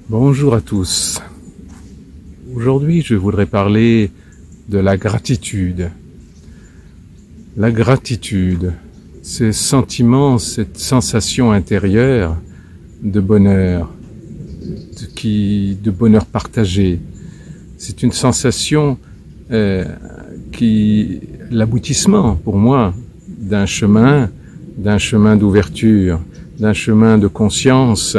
Bonjour à tous. Aujourd'hui, je voudrais parler de la gratitude. La gratitude, ce sentiment, cette sensation intérieure de bonheur, de bonheur partagé. C'est une sensation l'aboutissement pour moi d'un chemin d'ouverture, d'un chemin de conscience,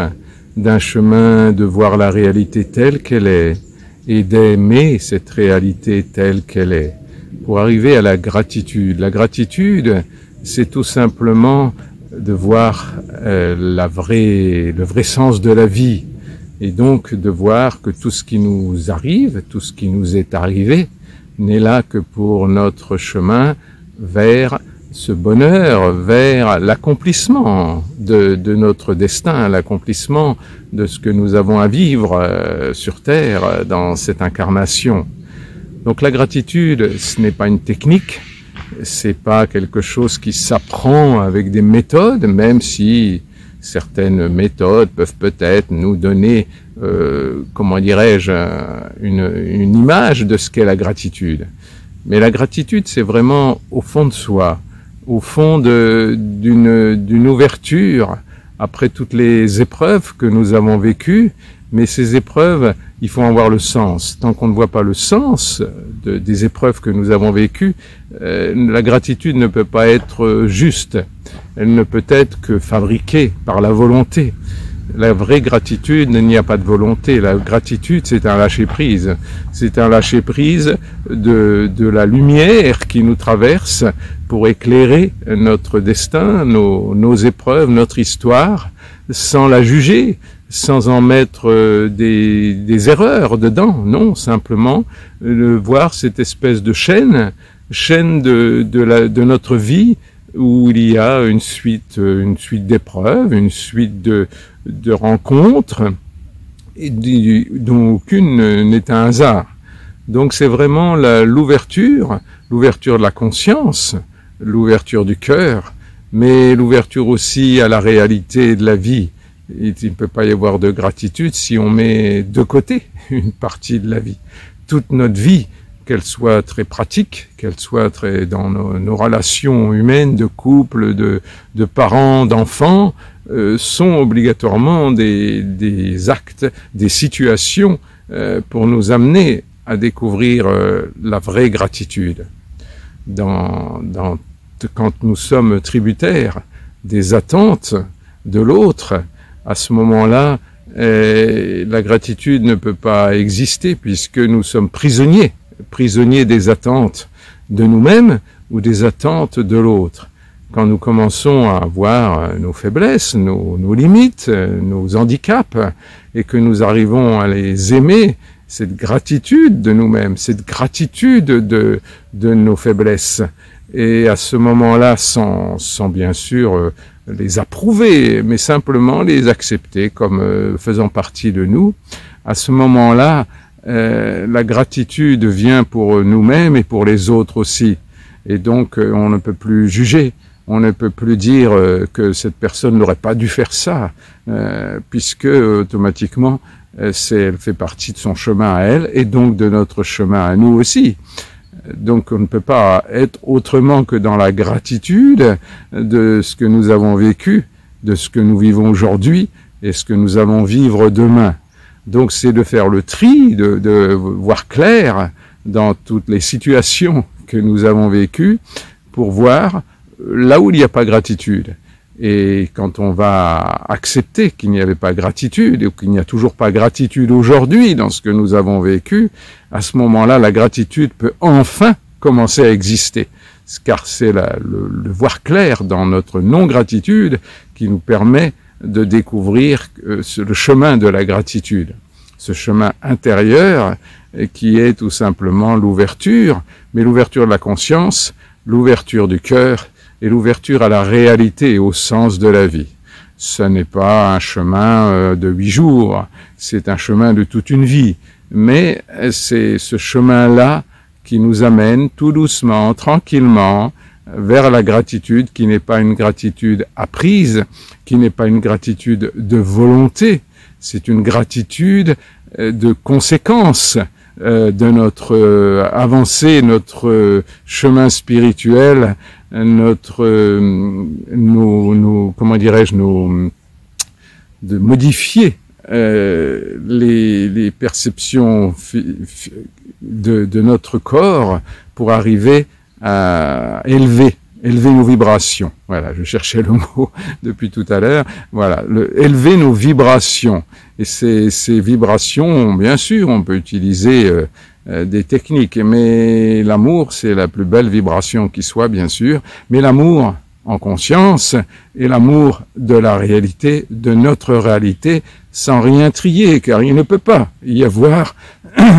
d'un chemin de voir la réalité telle qu'elle est et d'aimer cette réalité telle qu'elle est. Pour arriver à la gratitude. La gratitude, c'est tout simplement de voir le vrai sens de la vie et donc de voir que tout ce qui nous arrive, tout ce qui nous est arrivé, n'est là que pour notre chemin vers ce bonheur, vers l'accomplissement de notre destin, l'accomplissement de ce que nous avons à vivre sur Terre dans cette incarnation. Donc la gratitude, ce n'est pas une technique, c'est pas quelque chose qui s'apprend avec des méthodes, même si certaines méthodes peuvent peut-être nous donner, comment dirais-je, une image de ce qu'est la gratitude. Mais la gratitude, c'est vraiment au fond de soi, au fond d'une ouverture après toutes les épreuves que nous avons vécues. Mais ces épreuves, il faut en voir le sens. Tant qu'on ne voit pas le sens des épreuves que nous avons vécues, la gratitude ne peut pas être juste. Elle ne peut être que fabriquée par la volonté. La vraie gratitude, il n'y a pas de volonté. La gratitude, c'est un lâcher-prise. C'est un lâcher-prise de la lumière qui nous traverse pour éclairer notre destin, nos épreuves, notre histoire, sans la juger, sans en mettre des erreurs dedans. Non, simplement voir cette espèce de chaîne de notre vie, où il y a une suite d'épreuves, une suite de rencontres, et dont aucune n'est un hasard. Donc c'est vraiment l'ouverture de la conscience, l'ouverture du cœur, mais l'ouverture aussi à la réalité de la vie. Il ne peut pas y avoir de gratitude si on met de côté une partie de la vie. Toute notre vie, qu'elle soit très pratique, qu'elle soit très dans nos relations humaines, de couple, de parents, d'enfants, sont obligatoirement des actes, des situations pour nous amener à découvrir la vraie gratitude. Quand nous sommes tributaires des attentes de l'autre, à ce moment-là, la gratitude ne peut pas exister puisque nous sommes prisonniers des attentes de nous-mêmes ou des attentes de l'autre. Quand nous commençons à voir nos faiblesses, nos limites, nos handicaps, et que nous arrivons à les aimer, cette gratitude de nous-mêmes, cette gratitude de nos faiblesses, et à ce moment-là, sans bien sûr les approuver, mais simplement les accepter comme faisant partie de nous, à ce moment-là, la gratitude vient pour nous-mêmes et pour les autres aussi. Et donc, on ne peut plus juger, on ne peut plus dire que cette personne n'aurait pas dû faire ça, puisque automatiquement, elle fait partie de son chemin à elle, et donc de notre chemin à nous aussi. Donc on ne peut pas être autrement que dans la gratitude de ce que nous avons vécu, de ce que nous vivons aujourd'hui, et ce que nous allons vivre demain. Donc c'est de faire le tri, de voir clair dans toutes les situations que nous avons vécues pour voir là où il n'y a pas gratitude. Et quand on va accepter qu'il n'y avait pas gratitude ou qu'il n'y a toujours pas gratitude aujourd'hui dans ce que nous avons vécu, à ce moment-là, la gratitude peut enfin commencer à exister. Car c'est le voir clair dans notre non-gratitude qui nous permet de découvrir le chemin de la gratitude, ce chemin intérieur qui est tout simplement l'ouverture, mais l'ouverture de la conscience, l'ouverture du cœur et l'ouverture à la réalité et au sens de la vie. Ce n'est pas un chemin de 8 jours, c'est un chemin de toute une vie, mais c'est ce chemin-là qui nous amène tout doucement, tranquillement, vers la gratitude qui n'est pas une gratitude apprise, qui n'est pas une gratitude de volonté, c'est une gratitude de conséquence de notre avancée, notre chemin spirituel, notre comment dirais-je, de modifier les perceptions de notre corps pour arriver à élever nos vibrations. Voilà, je cherchais le mot depuis tout à l'heure. Voilà, élever nos vibrations. Et ces vibrations, bien sûr, on peut utiliser des techniques, mais l'amour, c'est la plus belle vibration qui soit, bien sûr. Mais l'amour en conscience et l'amour de la réalité, de notre réalité, sans rien trier, car il ne peut pas y avoir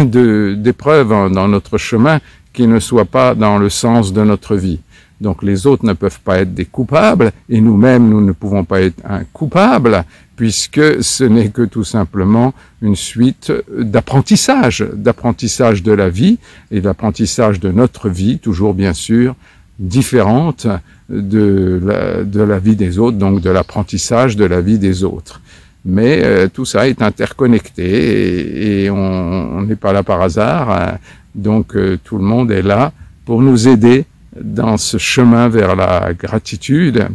d'épreuves dans notre chemin qui ne soient pas dans le sens de notre vie. Donc les autres ne peuvent pas être des coupables, et nous-mêmes, nous ne pouvons pas être un coupable, puisque ce n'est que tout simplement une suite d'apprentissage de la vie, et d'apprentissage de notre vie, toujours bien sûr, différente de la vie des autres, donc de l'apprentissage de la vie des autres. Mais tout ça est interconnecté, et on n'est pas là par hasard, hein. Donc tout le monde est là pour nous aider dans ce chemin vers la gratitude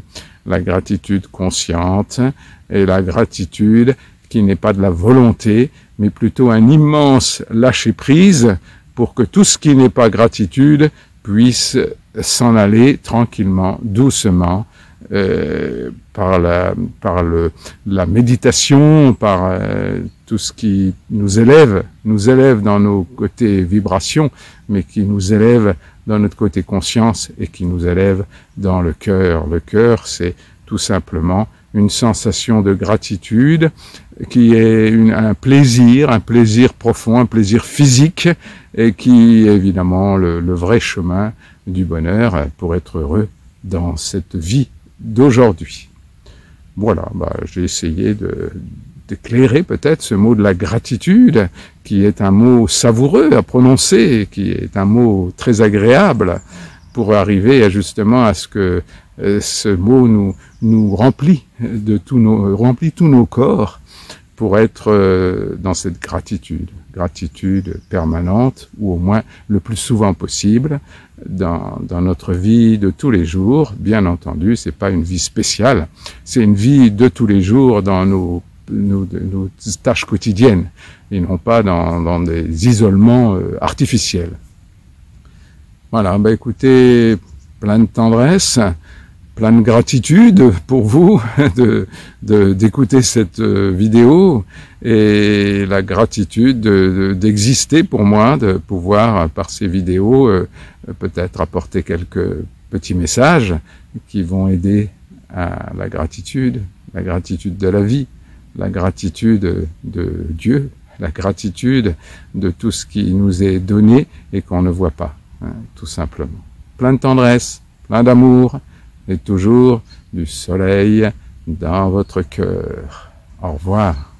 consciente, et la gratitude qui n'est pas de la volonté, mais plutôt un immense lâcher-prise pour que tout ce qui n'est pas gratitude puisse s'en aller tranquillement, doucement, par la méditation, par tout ce qui nous élève dans nos côtés vibrations, mais qui nous élève dans notre côté conscience et qui nous élève dans le cœur. Le cœur, c'est tout simplement une sensation de gratitude qui est un plaisir profond, un plaisir physique, et qui est évidemment le vrai chemin du bonheur pour être heureux dans cette vie d'aujourd'hui. Voilà, j'ai essayé d'éclairer peut-être ce mot de la gratitude, qui est un mot savoureux à prononcer, qui est un mot très agréable, pour arriver justement à ce que ce mot nous remplit remplit tous nos corps, pour être dans cette gratitude permanente, ou au moins le plus souvent possible dans notre vie de tous les jours. Bien entendu, c'est pas une vie spéciale, c'est une vie de tous les jours dans nos tâches quotidiennes, et non pas dans des isolements artificiels. Voilà, écoutez, plein de tendresse, plein de gratitude pour vous d'écouter cette vidéo, et la gratitude d'exister pour moi, de pouvoir par ces vidéos peut-être apporter quelques petits messages qui vont aider à la gratitude de la vie, la gratitude de Dieu, la gratitude de tout ce qui nous est donné et qu'on ne voit pas, hein, tout simplement. Plein de tendresse, plein d'amour, et toujours du soleil dans votre cœur. Au revoir.